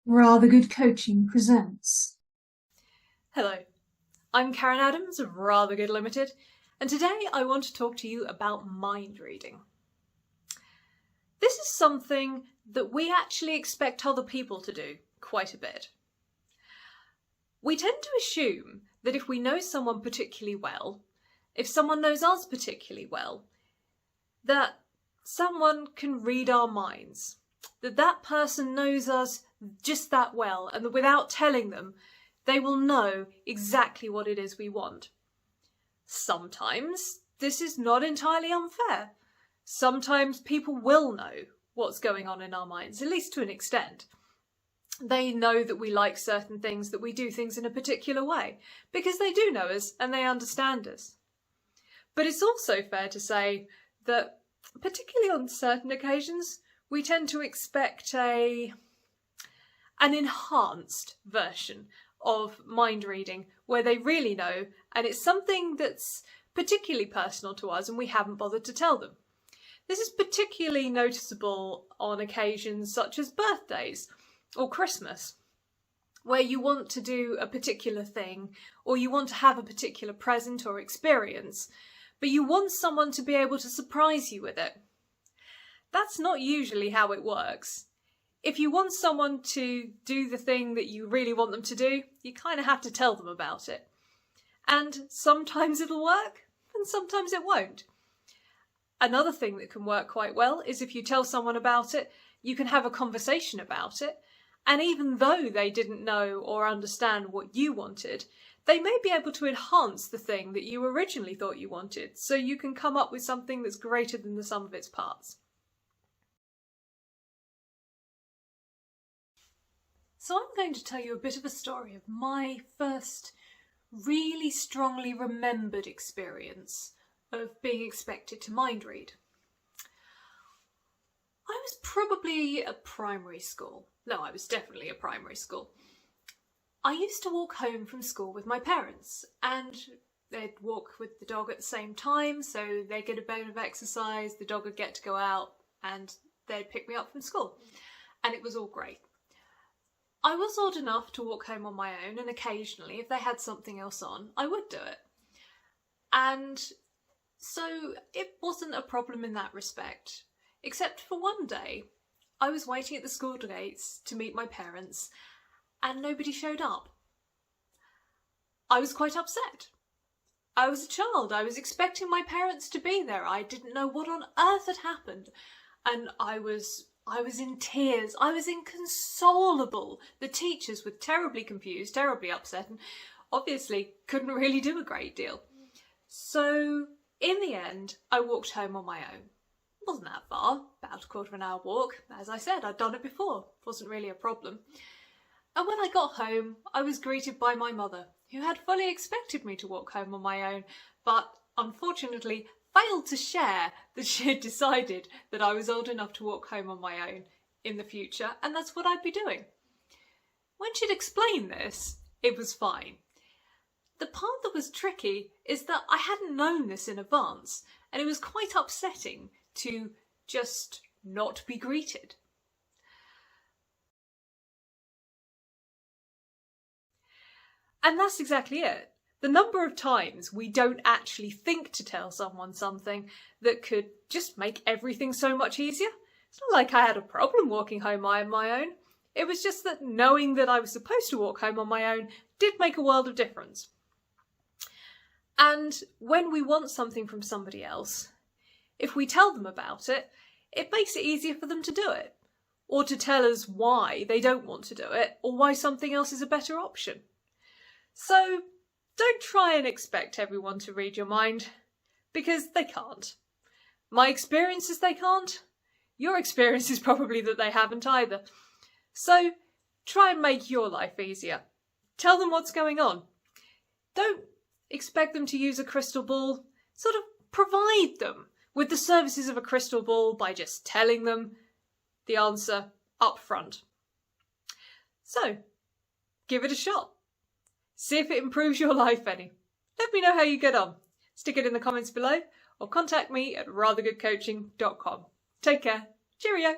Rather Good Coaching presents. Hello, I'm Karen Adams of Rather Good Limited, and today I want to talk to you about mind reading. This is something that we actually expect other people to do quite a bit. We tend to assume that if we know someone particularly well, if someone knows us particularly well, that someone can read our minds, that person knows us just that well, and that without telling them, they will know exactly what it is we want. Sometimes this is not entirely unfair. Sometimes people will know what's going on in our minds, at least to an extent. They know that we like certain things, that we do things in a particular way, because they do know us and they understand us. But it's also fair to say that, particularly on certain occasions, we tend to expect an enhanced version of mind reading where they really know, and it's something that's particularly personal to us and we haven't bothered to tell them. This is particularly noticeable on occasions such as birthdays or Christmas, where you want to do a particular thing or you want to have a particular present or experience, but you want someone to be able to surprise you with it. That's not usually how it works. If you want someone to do the thing that you really want them to do, you kind of have to tell them about it. And sometimes it'll work, and sometimes it won't. Another thing that can work quite well is if you tell someone about it, you can have a conversation about it, and even though they didn't know or understand what you wanted, they may be able to enhance the thing that you originally thought you wanted, so you can come up with something that's greater than the sum of its parts. So I'm going to tell you a bit of a story of my first really strongly remembered experience of being expected to mind read. I was probably at primary school. No, I was definitely at primary school. I used to walk home from school with my parents, and they'd walk with the dog at the same time, so they'd get a bit of exercise, the dog would get to go out, and they'd pick me up from school. And it was all great. I was old enough to walk home on my own, and occasionally, if they had something else on, I would do it. And so it wasn't a problem in that respect, except for one day. I was waiting at the school gates to meet my parents, and nobody showed up. I was quite upset. I was a child. I was expecting my parents to be there. I didn't know what on earth had happened, and I was in tears. I was inconsolable. The teachers were terribly confused, terribly upset, and obviously couldn't really do a great deal. So in the end, I walked home on my own. It wasn't that far, about a quarter of an hour walk. As I said, I'd done it before. It wasn't really a problem. And when I got home, I was greeted by my mother, who had fully expected me to walk home on my own, but unfortunately failed to share that she had decided that I was old enough to walk home on my own in the future, and that's what I'd be doing. When she'd explained this, it was fine. The part that was tricky is that I hadn't known this in advance, and it was quite upsetting to just not be greeted. And that's exactly it. The number of times we don't actually think to tell someone something that could just make everything so much easier. It's not like I had a problem walking home on my own. It was just that knowing that I was supposed to walk home on my own did make a world of difference. And when we want something from somebody else, if we tell them about it, it makes it easier for them to do it, or to tell us why they don't want to do it, or why something else is a better option. So don't try and expect everyone to read your mind, because they can't. My experience is they can't. Your experience is probably that they haven't either. So try and make your life easier. Tell them what's going on. Don't expect them to use a crystal ball. Sort of provide them with the services of a crystal ball by just telling them the answer up front. So give it a shot. See if it improves your life any. Let me know how you get on. Stick it in the comments below or contact me at rathergoodcoaching.com. Take care. Cheerio.